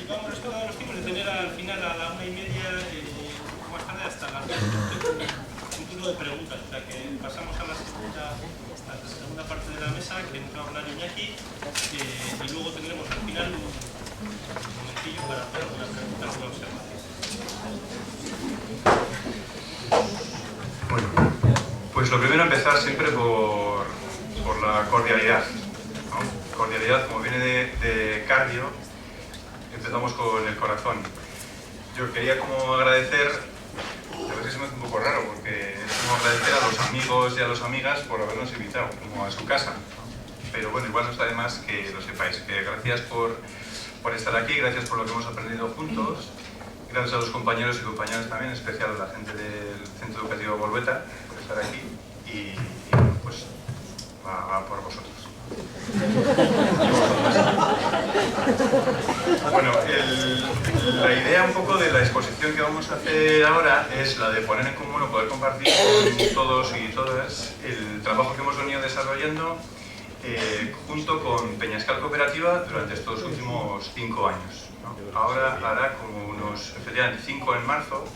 vamos respetando los tiempos de tener al final a la 1:30, más tarde hasta las 2, un turno de preguntas, o sea que pasamos a la segunda parte de la mesa, que nos va a hablar Iñaki, y luego tendremos al final un momentillo para hacer alguna pregunta, alguna observación. Bueno, pues lo primero empezar siempre por la cordialidad, ¿no? Cordialidad, como viene de cardio, empezamos con el corazón. Yo quería como agradecer, a ver si se me hace un poco raro, porque es como agradecer a los amigos y a las amigas por habernos invitado, como a su casa, ¿no? Pero bueno, igual no está de más que lo sepáis, que gracias por estar aquí, gracias por lo que hemos aprendido juntos, gracias a los compañeros y compañeras también, en especial a la gente del Centro Educativo Bolueta, por estar aquí, y bueno, pues va por vosotros. Bueno, la idea un poco de la exposición que vamos a hacer ahora es la de poner en común o poder compartir con todos y todas el trabajo que hemos venido desarrollando junto con Peñascal Cooperativa durante estos últimos 5 años, ¿no? Ahora hará como unos, efectivamente, 5 en marzo,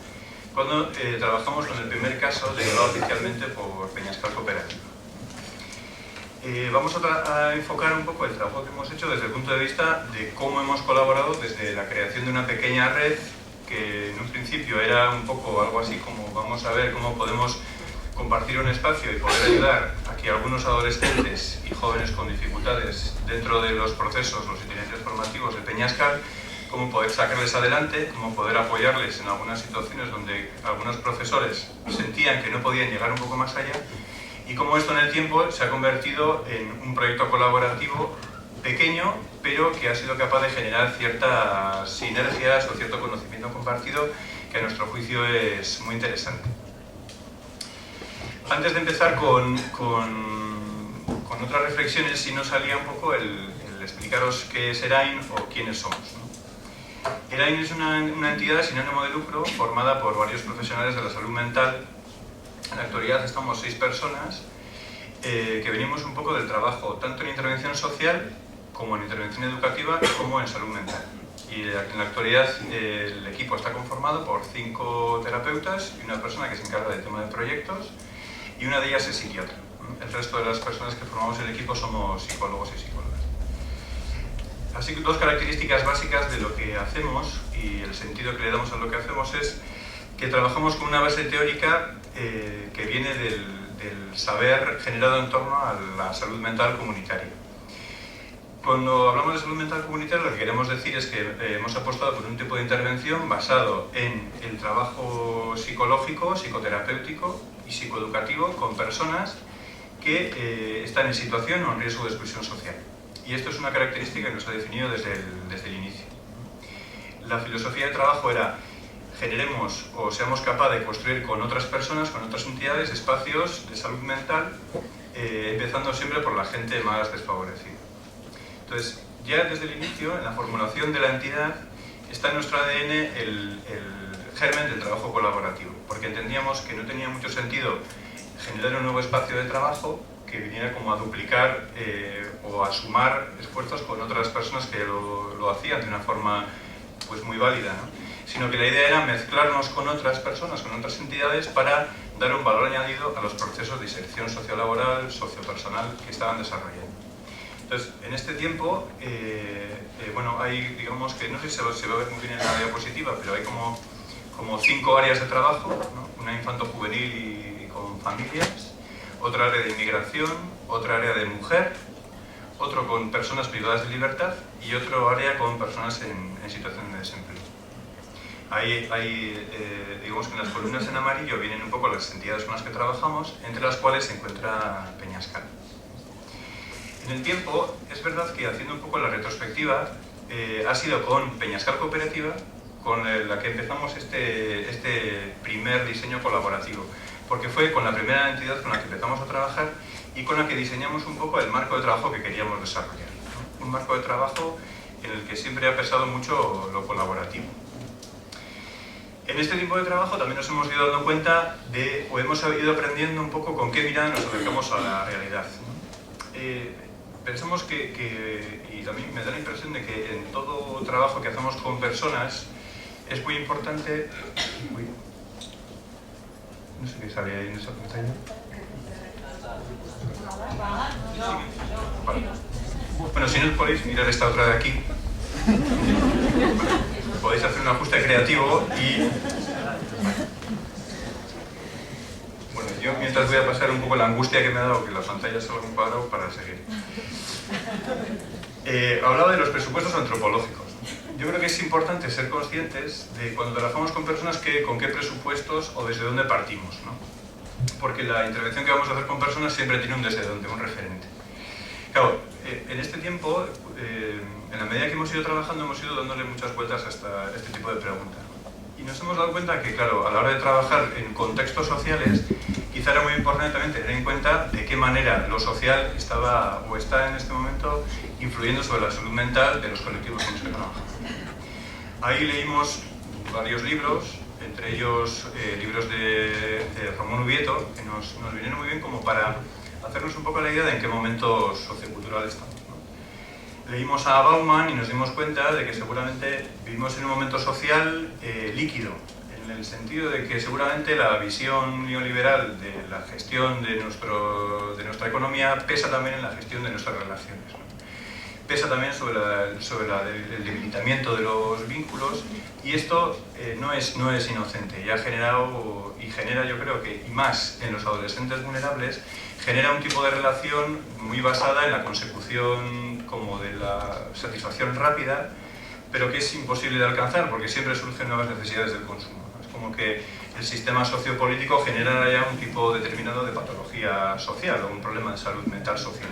cuando trabajamos con el primer caso declarado oficialmente por Peñascal Cooperativa. Vamos a enfocar un poco el trabajo que hemos hecho desde el punto de vista de cómo hemos colaborado desde la creación de una pequeña red que en un principio era un poco algo así como vamos a ver cómo podemos compartir un espacio y poder ayudar a que algunos adolescentes y jóvenes con dificultades dentro de los procesos, los itinerarios formativos de Peñascal, cómo poder sacarles adelante, cómo poder apoyarles en algunas situaciones donde algunos profesores sentían que no podían llegar un poco más allá, y cómo esto en el tiempo se ha convertido en un proyecto colaborativo pequeño, pero que ha sido capaz de generar ciertas sinergias o cierto conocimiento compartido que a nuestro juicio es muy interesante. Antes de empezar con otras reflexiones, sí nos salía un poco el explicaros qué es ERAIN o quiénes somos, ¿no? ERAIN es una entidad sin ánimo de lucro formada por varios profesionales de la salud mental. En la actualidad estamos 6 personas que venimos un poco del trabajo tanto en intervención social como en intervención educativa como en salud mental. Y en la actualidad el equipo está conformado por 5 terapeutas y una persona que se encarga del tema de proyectos, y una de ellas es psiquiatra. El resto de las personas que formamos el equipo somos psicólogos y psicólogas. Así que 2 características básicas de lo que hacemos y el sentido que le damos a lo que hacemos es que trabajamos con una base teórica que viene del saber generado en torno a la salud mental comunitaria. Cuando hablamos de salud mental comunitaria, lo que queremos decir es que hemos apostado por un tipo de intervención basado en el trabajo psicológico, psicoterapéutico y psicoeducativo con personas que están en situación o en riesgo de exclusión social. Y esto es una característica que nos ha definido desde el inicio. La filosofía de trabajo era: generemos o seamos capaces de construir con otras personas, con otras entidades, espacios de salud mental, empezando siempre por la gente más desfavorecida. Entonces, ya desde el inicio, en la formulación de la entidad, está en nuestro ADN el germen del trabajo colaborativo, porque entendíamos que no tenía mucho sentido generar un nuevo espacio de trabajo que viniera como a duplicar o a sumar esfuerzos con otras personas que lo hacían de una forma pues muy válida, ¿no? Sino que la idea era mezclarnos con otras personas, con otras entidades, para dar un valor añadido a los procesos de inserción sociolaboral, sociopersonal que estaban desarrollando. Entonces, en este tiempo, bueno, hay, digamos que, no sé si se va a ver muy bien en la diapositiva, pero hay como 5 áreas de trabajo, ¿no? Una infanto-juvenil y con familias, otra área de inmigración, otra área de mujer, otro con personas privadas de libertad y otro área con personas en situación de desempleo. Digamos que en las columnas en amarillo vienen un poco las entidades con las que trabajamos, entre las cuales se encuentra Peñascal. En el tiempo, es verdad que haciendo un poco la retrospectiva, ha sido con Peñascal Cooperativa con la que empezamos este primer diseño colaborativo, porque fue con la primera entidad con la que empezamos a trabajar y con la que diseñamos un poco el marco de trabajo que queríamos desarrollar, ¿no? Un marco de trabajo en el que siempre ha pesado mucho lo colaborativo. En este tipo de trabajo también nos hemos ido dando cuenta o hemos ido aprendiendo un poco con qué mirada nos acercamos a la realidad, ¿no? Pensamos y también me da la impresión de que en todo trabajo que hacemos con personas, es muy importante... Uy, no sé qué sale ahí en esa pantalla. Vale. Bueno, si no podéis mirar esta otra de aquí, podéis hacer un ajuste creativo y... Bueno, yo mientras voy a pasar un poco la angustia que me ha dado que la pantalla salga un cuadro para seguir. Hablaba de los presupuestos antropológicos. Yo creo que es importante ser conscientes de cuando trabajamos con personas con qué presupuestos o desde dónde partimos, ¿no? Porque la intervención que vamos a hacer con personas siempre tiene un desde dónde, un referente. Claro, en este tiempo, en la medida que hemos ido trabajando, hemos ido dándole muchas vueltas a este tipo de preguntas. Y nos hemos dado cuenta que, claro, a la hora de trabajar en contextos sociales, quizá era muy importante también tener en cuenta de qué manera lo social estaba o está en este momento influyendo sobre la salud mental de los colectivos con los que trabajamos. Ahí leímos varios libros, entre ellos libros de Ramón Ubieto, que nos vinieron muy bien como para hacernos un poco la idea de en qué momento sociocultural estamos, ¿no? Leímos a Bauman y nos dimos cuenta de que seguramente vivimos en un momento social líquido, en el sentido de que seguramente la visión neoliberal de la gestión de nuestra economía pesa también en la gestión de nuestras relaciones, ¿no? Pesa también sobre el debilitamiento de los vínculos, y esto no es inocente y ha generado y genera, yo creo que, y más en los adolescentes vulnerables, genera un tipo de relación muy basada en la consecución como de la satisfacción rápida, pero que es imposible de alcanzar porque siempre surgen nuevas necesidades del consumo, ¿no? Es como que el sistema sociopolítico genera ya un tipo determinado de patología social o un problema de salud mental social.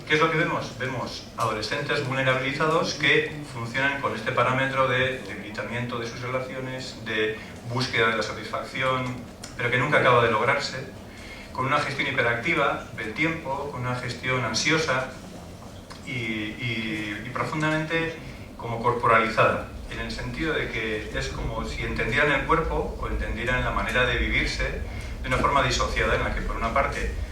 ¿Qué es lo que vemos? Vemos adolescentes vulnerabilizados que funcionan con este parámetro de debilitamiento de sus relaciones, de búsqueda de la satisfacción, pero que nunca acaba de lograrse, con una gestión hiperactiva del tiempo, con una gestión ansiosa y profundamente como corporalizada, en el sentido de que es como si entendieran el cuerpo o entendieran la manera de vivirse de una forma disociada, en la que por una parte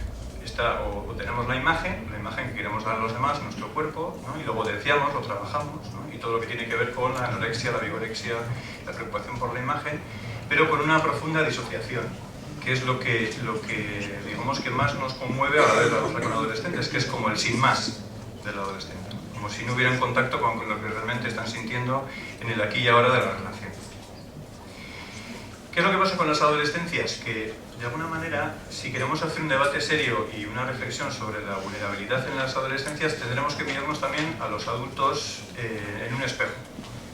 o tenemos la imagen que queremos dar a los demás, nuestro cuerpo, ¿no? Y lo potenciamos, lo trabajamos, ¿no? Y todo lo que tiene que ver con la anorexia, la vigorexia, la preocupación por la imagen, pero con una profunda disociación, que es lo que digamos que más nos conmueve a la hora de trabajar con adolescentes, que es como el sin más del adolescente, ¿no? Como si no hubiera un contacto con lo que realmente están sintiendo en el aquí y ahora de la relación. ¿Qué es lo que pasa con las adolescencias? Que, de alguna manera, si queremos hacer un debate serio y una reflexión sobre la vulnerabilidad en las adolescencias, tendremos que mirarnos también a los adultos en un espejo.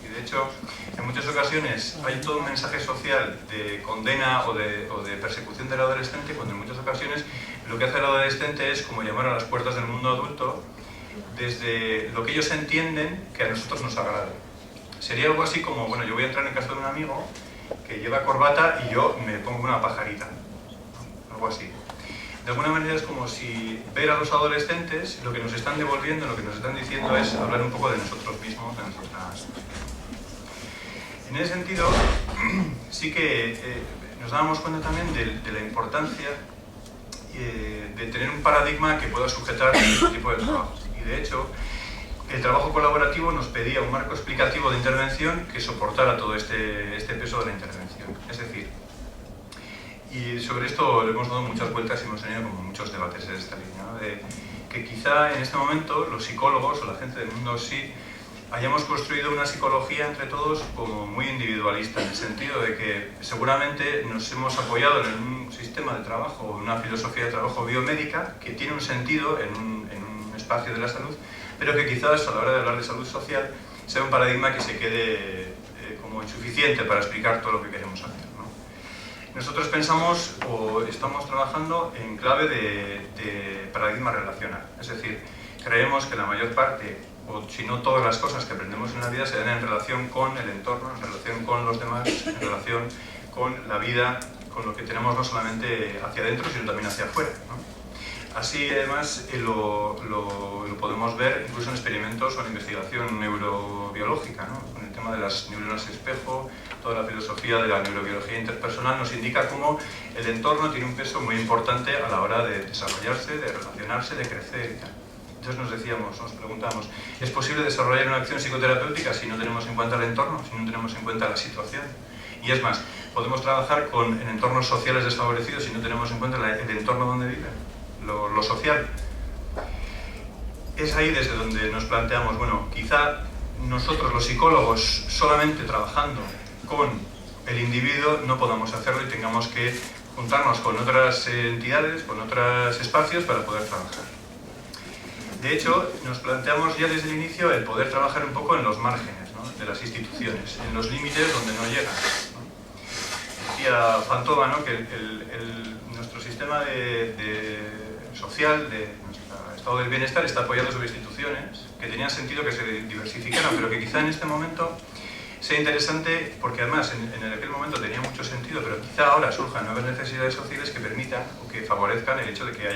Y, de hecho, en muchas ocasiones hay todo un mensaje social de condena o de persecución del adolescente, cuando en muchas ocasiones lo que hace el adolescente es como llamar a las puertas del mundo adulto desde lo que ellos entienden que a nosotros nos agrada. Sería algo así como, bueno, yo voy a entrar en casa de un amigo que lleva corbata y yo me pongo una pajarita, ¿no? Algo así. De alguna manera es como si ver a los adolescentes, lo que nos están devolviendo, lo que nos están diciendo es hablar un poco de nosotros mismos, de nosotras. En ese sentido, sí que nos dábamos cuenta también de la importancia de tener un paradigma que pueda sujetar este tipo de trabajo. Y de hecho, el trabajo colaborativo nos pedía un marco explicativo de intervención que soportara todo este peso de la intervención. Es decir, y sobre esto le hemos dado muchas vueltas y hemos tenido como muchos debates en esta línea, ¿no? De que quizá en este momento los psicólogos o la gente del mundo sí hayamos construido una psicología entre todos como muy individualista, en el sentido de que seguramente nos hemos apoyado en un sistema de trabajo, en una filosofía de trabajo biomédica que tiene un sentido en un espacio de la salud, pero que quizás a la hora de hablar de salud social sea un paradigma que se quede como insuficiente para explicar todo lo que queremos hacer, ¿no? Nosotros pensamos o estamos trabajando en clave de paradigma relacional, es decir, creemos que la mayor parte, o si no todas las cosas que aprendemos en la vida se dan en relación con el entorno, en relación con los demás, en relación con la vida, con lo que tenemos no solamente hacia adentro, sino también hacia afuera, ¿no? Así, además, lo podemos ver incluso en experimentos o en investigación neurobiológica, ¿no? Con el tema de las neuronas espejo, toda la filosofía de la neurobiología interpersonal nos indica cómo el entorno tiene un peso muy importante a la hora de desarrollarse, de relacionarse, de crecer y tal. Entonces nos preguntamos, ¿es posible desarrollar una acción psicoterapéutica si no tenemos en cuenta el entorno, si no tenemos en cuenta la situación? Y es más, podemos trabajar en entornos sociales desfavorecidos si no tenemos en cuenta el entorno donde viven, lo social. Es ahí desde donde nos planteamos, bueno, quizá nosotros los psicólogos solamente trabajando con el individuo no podamos hacerlo y tengamos que juntarnos con otras entidades, con otros espacios para poder trabajar. De hecho, nos planteamos ya desde el inicio el poder trabajar un poco en los márgenes, ¿no?, de las instituciones, en los límites donde no llegan, ¿no? Decía Fantova, ¿no?, que nuestro sistema social, de nuestro estado del bienestar, está apoyado sobre instituciones que tenían sentido que se diversificaran, pero que quizá en este momento sea interesante, porque además en aquel momento tenía mucho sentido, pero quizá ahora surjan nuevas necesidades sociales que permitan o que favorezcan el hecho de que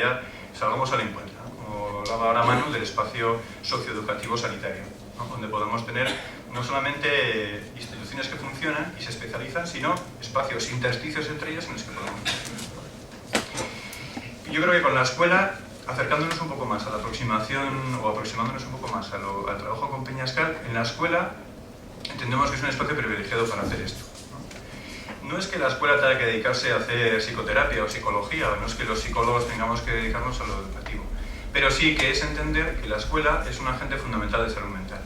salgamos al encuentro, ¿no?, como hablaba ahora Manu, del espacio socioeducativo sanitario, ¿no?, donde podamos tener no solamente instituciones que funcionan y se especializan, sino espacios intersticios entre ellas en los que podamos. Yo creo que con la escuela, acercándonos un poco más a la aproximación o aproximándonos un poco más al trabajo con Peñascal, en la escuela entendemos que es un espacio privilegiado para hacer esto, ¿no? No es que la escuela tenga que dedicarse a hacer psicoterapia o psicología, no es que los psicólogos tengamos que dedicarnos a lo educativo, pero sí que es entender que la escuela es un agente fundamental de salud mental,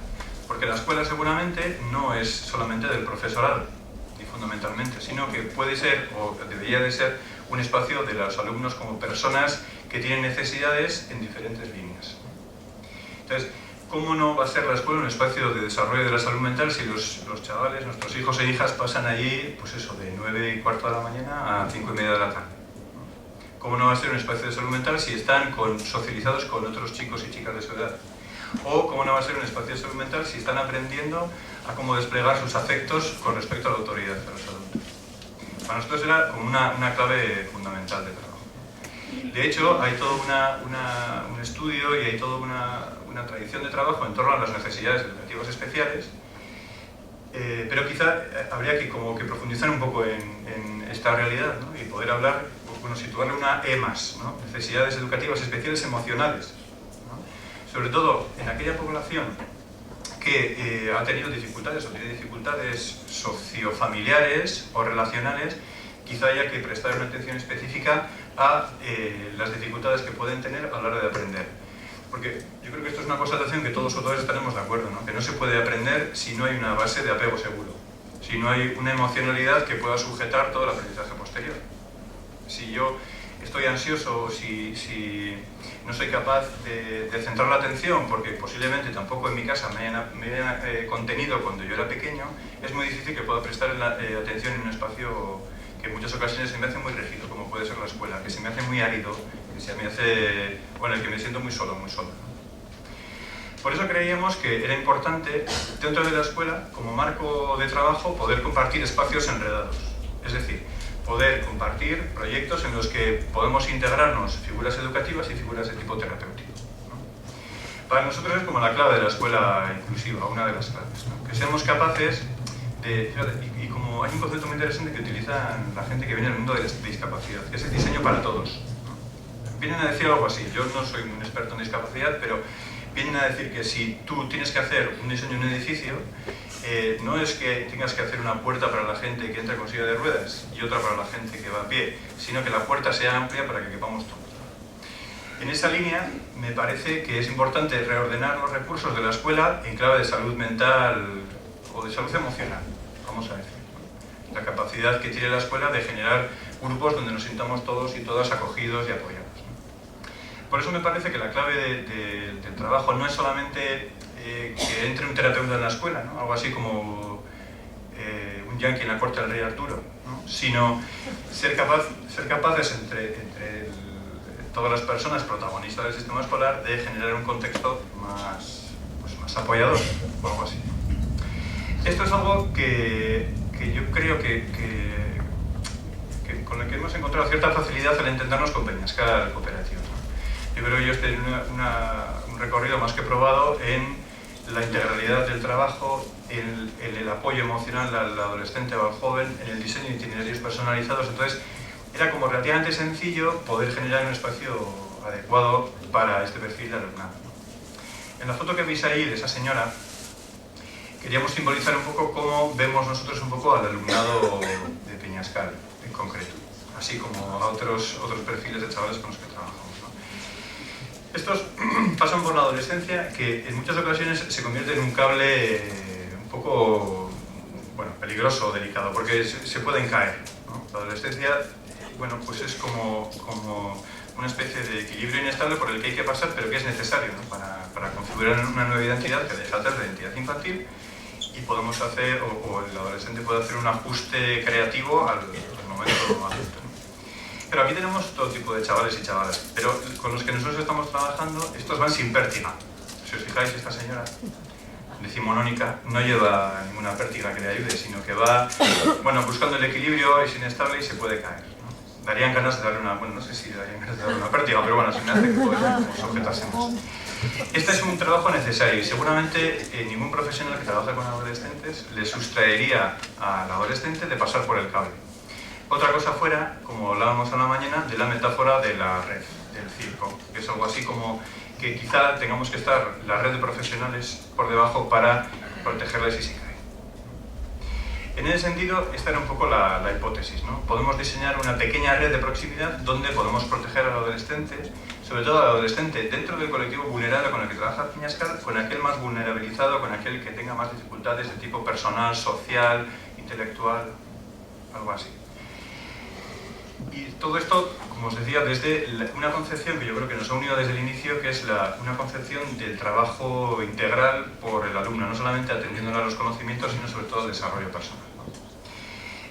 porque la escuela seguramente no es solamente del profesorado, ni fundamentalmente, sino que puede ser, o debería de ser, un espacio de los alumnos como personas que tienen necesidades en diferentes líneas. Entonces, ¿cómo no va a ser la escuela un espacio de desarrollo de la salud mental si los chavales, nuestros hijos e hijas, pasan allí, pues eso, de 9:15 de la mañana a 5:30 de la tarde? ¿Cómo no va a ser un espacio de salud mental si están socializados con otros chicos y chicas de su edad? ¿O cómo no va a ser un espacio de salud mental si están aprendiendo a cómo desplegar sus afectos con respecto a la autoridad de los adultos? Para nosotros era como una clave fundamental de trabajo. De hecho, hay todo un estudio y hay toda una tradición de trabajo en torno a las necesidades educativas especiales, pero quizá habría que profundizar un poco en esta realidad, ¿no?, y poder hablar, bueno, situarle una E+, ¿no?, necesidades educativas especiales emocionales, ¿no?, sobre todo en aquella población que ha tenido dificultades o tiene dificultades sociofamiliares o relacionales. Quizá haya que prestar una atención específica a las dificultades que pueden tener a la hora de aprender. Porque yo creo que esto es una constatación que todos o todas estaremos de acuerdo, ¿no?, que no se puede aprender si no hay una base de apego seguro, si no hay una emocionalidad que pueda sujetar todo el aprendizaje posterior. Si yo estoy ansioso o si no soy capaz de centrar la atención porque posiblemente tampoco en mi casa me hayan contenido cuando yo era pequeño, es muy difícil que pueda prestar atención en un espacio que en muchas ocasiones se me hace muy rígido, como puede ser la escuela, que se me hace muy árido, que se me hace, bueno, en el que me siento muy solo, ¿no? Por eso creíamos que era importante, dentro de la escuela, como marco de trabajo, poder compartir espacios enredados. Es decir, poder compartir proyectos en los que podemos integrarnos figuras educativas y figuras de tipo terapéutico, ¿no? Para nosotros es como la clave de la escuela inclusiva, una de las claves, ¿no?, que seamos capaces de, y como hay un concepto muy interesante que utilizan la gente que viene del mundo de la discapacidad, que es el diseño para todos, ¿no? Vienen a decir algo así, yo no soy un experto en discapacidad, pero vienen a decir que si tú tienes que hacer un diseño en un edificio, no es que tengas que hacer una puerta para la gente que entra con silla de ruedas y otra para la gente que va a pie, sino que la puerta sea amplia para que quepamos todos. En esa línea me parece que es importante reordenar los recursos de la escuela en clave de salud mental o de salud emocional, vamos a decir, ¿no?, la capacidad que tiene la escuela de generar grupos donde nos sintamos todos y todas acogidos y apoyados, ¿no? Por eso me parece que la clave del trabajo no es solamente que entre un terapeuta en la escuela, ¿no?, algo así como un yankee en la corte del rey Arturo, ¿no?, sino ser capaces entre todas las personas protagonistas del sistema escolar de generar un contexto más apoyador, o algo así. Esto es algo que yo creo que con el que hemos encontrado cierta facilidad al entendernos con Peñascal Cooperativa, ¿no? Yo creo que ellos tienen un recorrido más que probado en la integralidad del trabajo, en el apoyo emocional al adolescente o al joven, en el diseño de itinerarios personalizados. Entonces, era como relativamente sencillo poder generar un espacio adecuado para este perfil de alumnado. En la foto que veis ahí de esa señora, queríamos simbolizar un poco cómo vemos nosotros un poco al alumnado de Peñascal en concreto, así como a otros perfiles de chavales con los que trabajamos, ¿no? Estos pasan por la adolescencia, que en muchas ocasiones se convierte en un cable un poco, bueno, peligroso o delicado, porque se pueden caer, ¿no? La adolescencia, bueno, pues es como una especie de equilibrio inestable por el que hay que pasar, pero que es necesario, ¿no? para configurar una nueva identidad que deja atrás la identidad infantil, y podemos hacer, o el adolescente puede hacer un ajuste creativo al momento adulto, ¿no? Pero aquí tenemos todo tipo de chavales y chavalas, pero con los que nosotros estamos trabajando, estos van sin pértiga. Si os fijáis, esta señora decimonónica no lleva ninguna pértiga que le ayude, sino que va, bueno, buscando el equilibrio, es inestable y se puede caer, ¿no? Darían ganas de darle una, bueno, no sé si darían ganas de darle una pértiga, pero bueno, se me hace que podemos sujetarse más. Este es un trabajo necesario y seguramente ningún profesional que trabaja con adolescentes le sustraería al adolescente de pasar por el cable. Otra cosa fuera, como hablábamos a la mañana, de la metáfora de la red, del circo, que es algo así como que quizá tengamos que estar la red de profesionales por debajo para protegerles si se cae. En ese sentido, esta era un poco la hipótesis, ¿no? Podemos diseñar una pequeña red de proximidad donde podemos proteger al adolescente, sobre todo al adolescente dentro del colectivo vulnerable con el que trabaja Peñascal, con aquel más vulnerabilizado, con aquel que tenga más dificultades de tipo personal, social, intelectual, algo así. Y todo esto, como os decía, desde una concepción que yo creo que nos ha unido desde el inicio, que es una concepción del trabajo integral por el alumno, no solamente atendiéndole a los conocimientos, sino sobre todo al desarrollo personal, ¿no?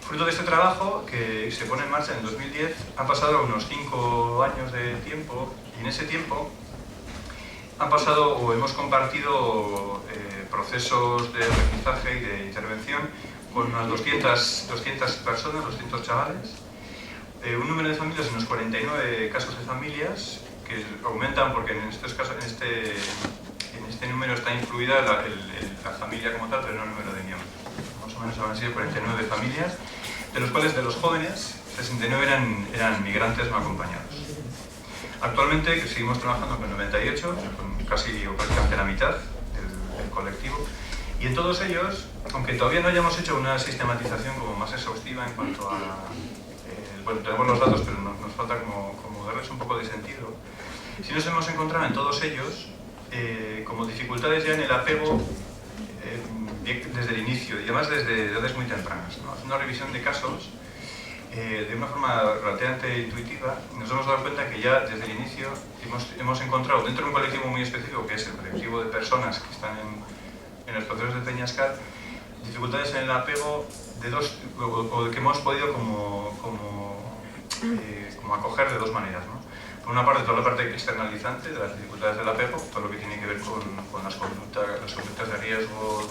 Fruto de este trabajo, que se pone en marcha en 2010, han pasado unos 5 años de tiempo, y en ese tiempo han pasado o hemos compartido procesos de aprendizaje y de intervención con unas 200 personas, 200 chavales, un número de familias, unos 49 casos de familias, que aumentan porque en estos casos, en este número está incluida la familia como tal, pero no el número de miembros. Más o menos habrán sido 49 familias, de los cuales de los jóvenes, 69 eran migrantes no acompañados. Actualmente que seguimos trabajando con 98, con casi o prácticamente la mitad del colectivo, y en todos ellos, aunque todavía no hayamos hecho una sistematización como más exhaustiva en cuanto a bueno, tenemos los datos, pero nos falta como darles un poco de sentido. Sí nos hemos encontrado en todos ellos como dificultades ya en el apego desde el inicio y además desde edades muy tempranas, ¿no? Haciendo una revisión de casos de una forma relativamente intuitiva, nos hemos dado cuenta que ya desde el inicio hemos encontrado dentro de un colectivo muy específico, que es el colectivo de personas que están en los procesos de Peñascal, dificultades en el apego de dos, o que hemos podido como acoger de dos maneras, ¿no? Por una parte, toda la parte externalizante de las dificultades del apego, todo lo que tiene que ver con las conductas de riesgo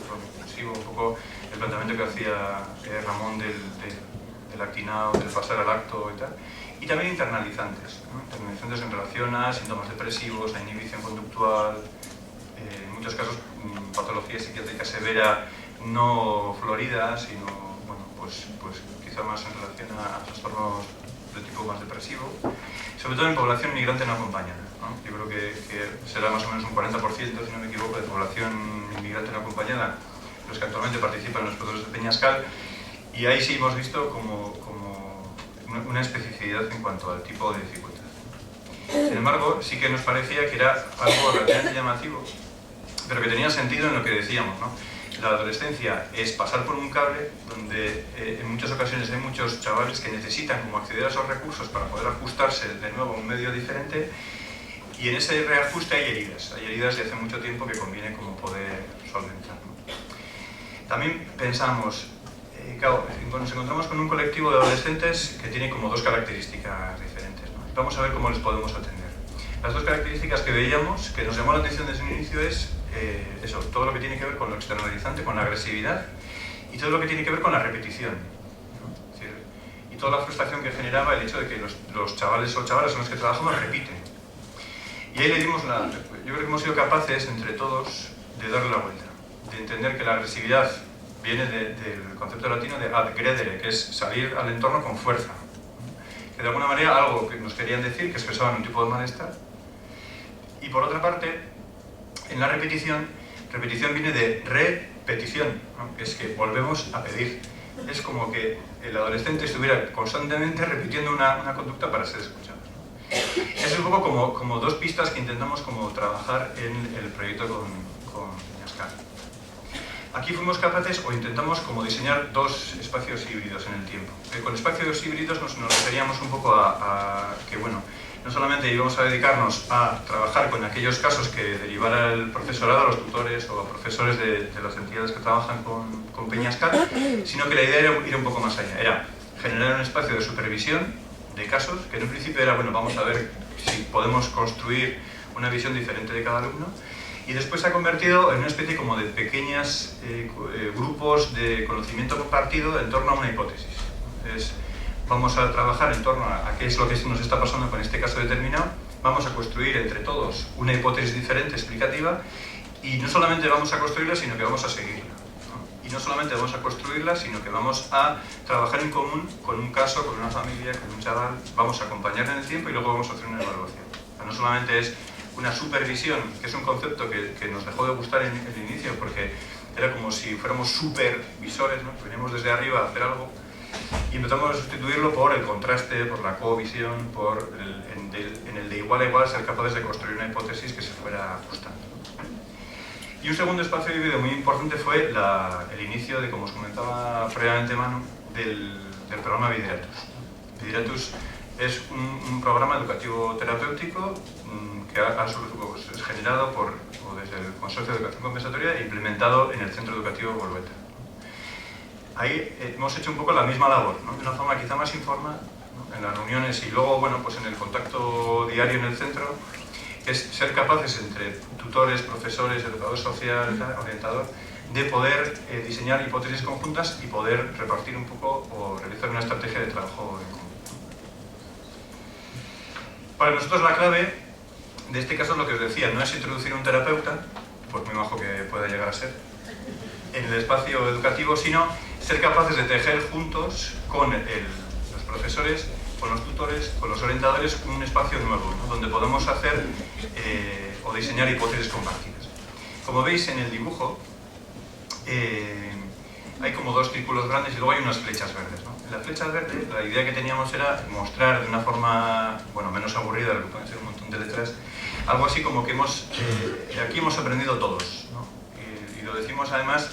compulsivo, un poco el planteamiento que hacía Ramón del actinado, del pasar al acto y tal, y también internalizantes, ¿no? Internalizantes en relación a síntomas depresivos, a inhibición conductual, en muchos casos patología psiquiátrica severa no florida, sino bueno, pues quizá más en relación a trastornos de tipo más depresivo, sobre todo en población migrante no acompañada, ¿no? Yo creo que será más o menos un 40%, si no me equivoco, de población inmigrante no acompañada los que actualmente participan en los procesos de Peñascal, y ahí sí hemos visto como una especificidad en cuanto al tipo de dificultad. Sin embargo, sí que nos parecía que era algo relativamente llamativo, pero que tenía sentido en lo que decíamos, ¿no? La adolescencia es pasar por un cable donde en muchas ocasiones hay muchos chavales que necesitan como acceder a esos recursos para poder ajustarse de nuevo a un medio diferente, y en ese reajuste hay heridas de hace mucho tiempo que conviene como poder solventar, ¿no? También pensamos, claro, nos encontramos con un colectivo de adolescentes que tiene como dos características diferentes, ¿no? Vamos a ver cómo les podemos atender. Las dos características que veíamos, que nos llamó la atención desde un inicio, es eso, todo lo que tiene que ver con lo externalizante, con la agresividad, y todo lo que tiene que ver con la repetición, ¿no? Es decir, y toda la frustración que generaba el hecho de que los chavales o chavalas con los que trabajamos repiten. Y ahí le dimos yo creo que hemos sido capaces entre todos de darle la vuelta, de entender que la agresividad viene del concepto latino de adgredere, que es salir al entorno con fuerza, que de alguna manera algo que nos querían decir, que expresaban un tipo de malestar. Y por otra parte, En la repetición viene de repetición, ¿no? Es que volvemos a pedir. Es como que el adolescente estuviera constantemente repitiendo una conducta para ser escuchado. Es un poco como dos pistas que intentamos como trabajar en el proyecto con Peñascal. Aquí fuimos capaces o intentamos como diseñar dos espacios híbridos en el tiempo. Con espacios híbridos nos referíamos un poco a que, bueno, no solamente íbamos a dedicarnos a trabajar con aquellos casos que derivara el profesorado, a los tutores o a profesores de las entidades que trabajan con Peñascal, sino que la idea era ir un poco más allá. Era generar un espacio de supervisión de casos, que en un principio era, bueno, vamos a ver si podemos construir una visión diferente de cada alumno, y después se ha convertido en una especie como de pequeños grupos de conocimiento compartido en torno a una hipótesis. Vamos a trabajar en torno a qué es lo que nos está pasando con este caso determinado, vamos a construir entre todos una hipótesis diferente, explicativa, y no solamente vamos a construirla, sino que vamos a seguirla. Y no solamente vamos a construirla, sino que vamos a trabajar en común con un caso, con una familia, con un chaval, vamos a acompañarle en el tiempo y luego vamos a hacer una evaluación. O sea, no solamente es una supervisión, que es un concepto que nos dejó de gustar en el inicio, porque era como si fuéramos supervisores, ¿no? Que veníamos desde arriba a hacer algo, y empezamos a sustituirlo por el contraste, por la covisión, por en el de igual a igual ser capaces de construir una hipótesis que se fuera ajustando. Y un segundo espacio híbrido muy importante fue el inicio de, como os comentaba previamente Manu, del programa Bideratus. Bideratus es un programa educativo terapéutico que es generado desde el Consorcio de Educación Compensatoria e implementado en el Centro Educativo Bolueta. Ahí hemos hecho un poco la misma labor, ¿no? De una forma quizá más informal, ¿no? En las reuniones y luego, bueno, pues en el contacto diario en el centro, es ser capaces entre tutores, profesores, educador social, orientador, de poder diseñar hipótesis conjuntas y poder repartir un poco o realizar una estrategia de trabajo en común. Para nosotros la clave de este caso es lo que os decía, no es introducir un terapeuta, por muy bajo que pueda llegar a ser, en el espacio educativo, sino ser capaces de tejer juntos con los profesores, con los tutores, con los orientadores, un espacio nuevo, ¿no? Donde podemos hacer o diseñar hipótesis compartidas. Como veis en el dibujo, hay como dos círculos grandes y luego hay unas flechas verdes, ¿no? En las flechas verdes, la idea que teníamos era mostrar de una forma, bueno, menos aburrida, lo que pueden ser un montón de letras, algo así como que aquí hemos aprendido todos, ¿no? Y lo decimos además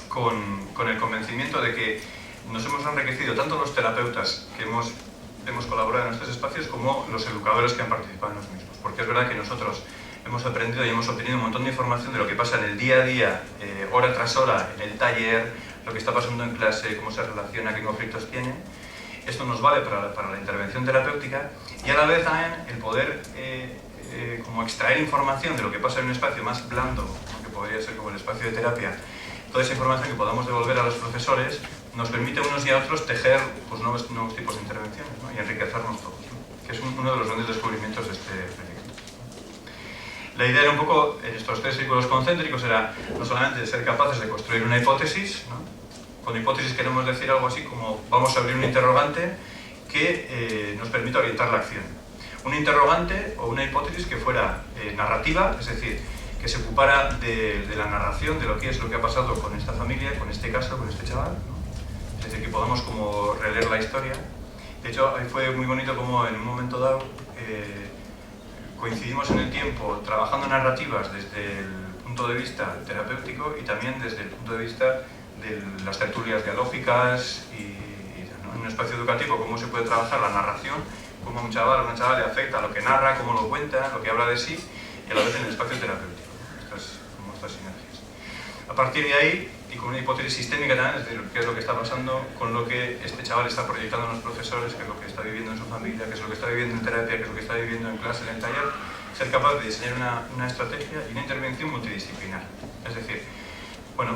con el convencimiento de que nos hemos enriquecido tanto los terapeutas que hemos colaborado en estos espacios como los educadores que han participado en los mismos. Porque es verdad que nosotros hemos aprendido y hemos obtenido un montón de información de lo que pasa en el día a día, hora tras hora, en el taller, lo que está pasando en clase, cómo se relaciona, qué conflictos tiene. Esto nos vale para la intervención terapéutica y a la vez también el poder como extraer información de lo que pasa en un espacio más blando, que podría ser como el espacio de terapia. Toda esa información que podamos devolver a los profesores nos permite a unos y a otros tejer pues, nuevos tipos de intervenciones, ¿no? Y enriquecernos todos, ¿no? Que es uno de los grandes descubrimientos de este proyecto. La idea era un poco, en estos tres círculos concéntricos, era no solamente ser capaces de construir una hipótesis, ¿no? Con hipótesis queremos decir algo así como vamos a abrir un interrogante que nos permita orientar la acción. Un interrogante o una hipótesis que fuera narrativa, es decir, que se ocupara de la narración de lo que es lo que ha pasado con esta familia, con este caso, con este chaval, ¿no? Es decir, que podamos como releer la historia. De hecho, ahí fue muy bonito como en un momento dado coincidimos en el tiempo trabajando narrativas desde el punto de vista terapéutico y también desde el punto de vista de las tertulias dialógicas ¿no? En un espacio educativo, cómo se puede trabajar la narración, cómo a un chaval o una chaval le afecta lo que narra, cómo lo cuenta, lo que habla de sí, y a la vez en el espacio terapéutico. Estas sinergias. A partir de ahí, y con una hipótesis sistémica también, es decir, qué es lo que está pasando con lo que este chaval está proyectando en los profesores, qué es lo que está viviendo en su familia, qué es lo que está viviendo en terapia, qué es lo que está viviendo en clase, en el taller, ser capaz de diseñar una estrategia y una intervención multidisciplinar. Es decir, bueno,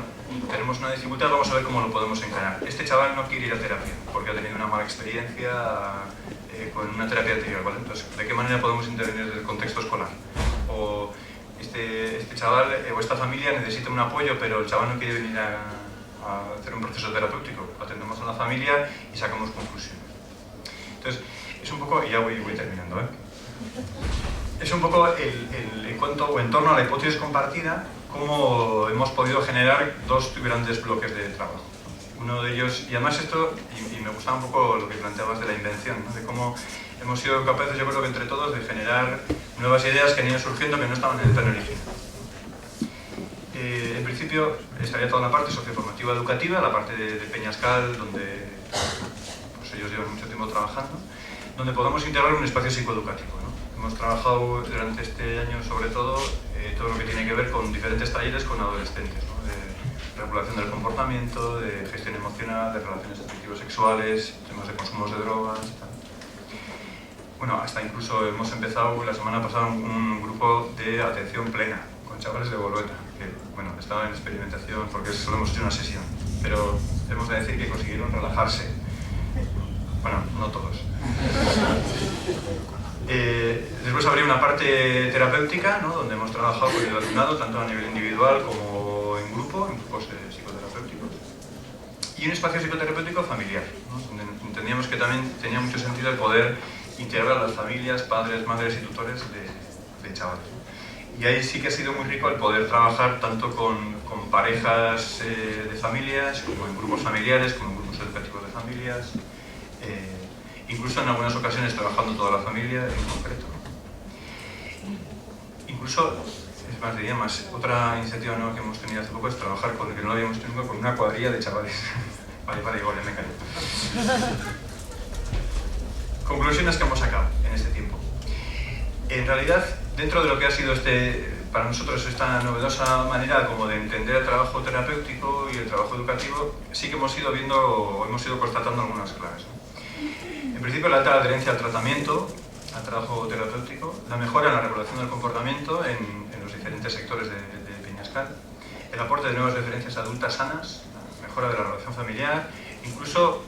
tenemos una dificultad, vamos a ver cómo lo podemos encarar. Este chaval no quiere ir a terapia porque ha tenido una mala experiencia con una terapia anterior, ¿vale? Entonces, ¿de qué manera podemos intervenir desde el contexto escolar? O este chaval o esta familia necesita un apoyo, pero el chaval no quiere venir a hacer un proceso terapéutico. Atendemos a la familia y sacamos conclusiones. Entonces, es un poco, y ya voy terminando, es un poco en cuanto o en torno a la hipótesis compartida, cómo hemos podido generar dos grandes bloques de trabajo. Uno de ellos, y además esto, y me gustaba un poco lo que planteabas de la invención, ¿no? De cómo hemos sido capaces, yo creo que entre todos, de generar nuevas ideas que han ido surgiendo que no estaban en el plan original. En principio estaría toda la parte socioformativa educativa, la parte de Peñascal, donde pues, ellos llevan mucho tiempo trabajando, donde podamos integrar un espacio psicoeducativo, ¿no? Hemos trabajado durante este año sobre todo todo lo que tiene que ver con diferentes talleres con adolescentes, ¿no? De regulación del comportamiento, de gestión emocional, de relaciones afectivo-sexuales, temas de consumos de drogas, tal. Bueno, hasta incluso hemos empezado la semana pasada un grupo de atención plena con chavales de Bolueta, que bueno, estaba en experimentación porque solo hemos hecho una sesión, pero hemos de decir que consiguieron relajarse. Bueno, no todos. Después habría una parte terapéutica, ¿no? Donde hemos trabajado con el alumnado, tanto a nivel individual como en grupos psicoterapéuticos. Y un espacio psicoterapéutico familiar, ¿no? Donde entendíamos que también tenía mucho sentido el poder integrar a las familias, padres, madres y tutores de chavales. Y ahí sí que ha sido muy rico el poder trabajar tanto con parejas de familias, como en grupos familiares, como en grupos educativos de familias, incluso en algunas ocasiones trabajando toda la familia en concreto. Incluso, es más, diría más, otra iniciativa nueva que hemos tenido hace poco es trabajar con, que no lo habíamos tenido, con una cuadrilla de chavales. Vale, igual ya me callo. Conclusiones que hemos sacado en este tiempo. En realidad, dentro de lo que ha sido para nosotros esta novedosa manera como de entender el trabajo terapéutico y el trabajo educativo, sí que hemos ido viendo o hemos ido constatando algunas claves, ¿no? En principio, la alta adherencia al tratamiento, al trabajo terapéutico, la mejora en la regulación del comportamiento en los diferentes sectores de Peñascal, el aporte de nuevas referencias adultas sanas, la mejora de la relación familiar, incluso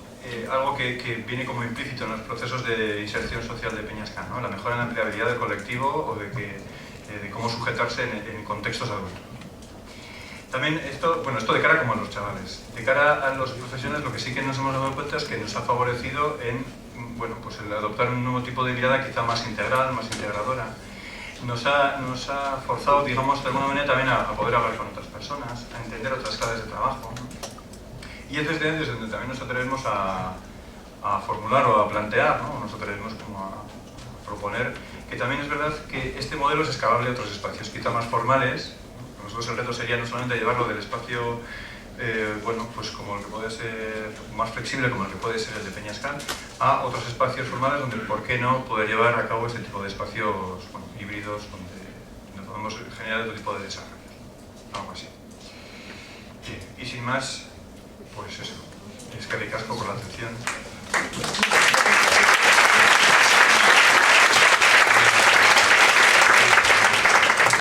algo que viene como implícito en los procesos de inserción social de Peñascal, ¿no? La mejora en la empleabilidad del colectivo o de cómo sujetarse en contextos adultos. También esto de cara como a los chavales. De cara a los profesionales, lo que sí que nos hemos dado cuenta es que nos ha favorecido en pues el adoptar un nuevo tipo de mirada quizá más integral, más integradora. Nos ha forzado, digamos, de alguna manera también a poder hablar con otras personas, a entender otras claves de trabajo, ¿no? Y es desde donde también nos atrevemos a formular o a plantear, ¿no? Nos atrevemos como a proponer que también es verdad que este modelo es escalable a otros espacios quizá más formales. Nosotros el reto sería no solamente llevarlo del espacio pues como el que puede ser más flexible, como el que puede ser el de Peñascal, a otros espacios formales donde, ¿por qué no?, poder llevar a cabo este tipo de espacios híbridos donde podemos generar otro tipo de desarrollos, algo así. Y sin más, pues eso, es que ricasco por la atención.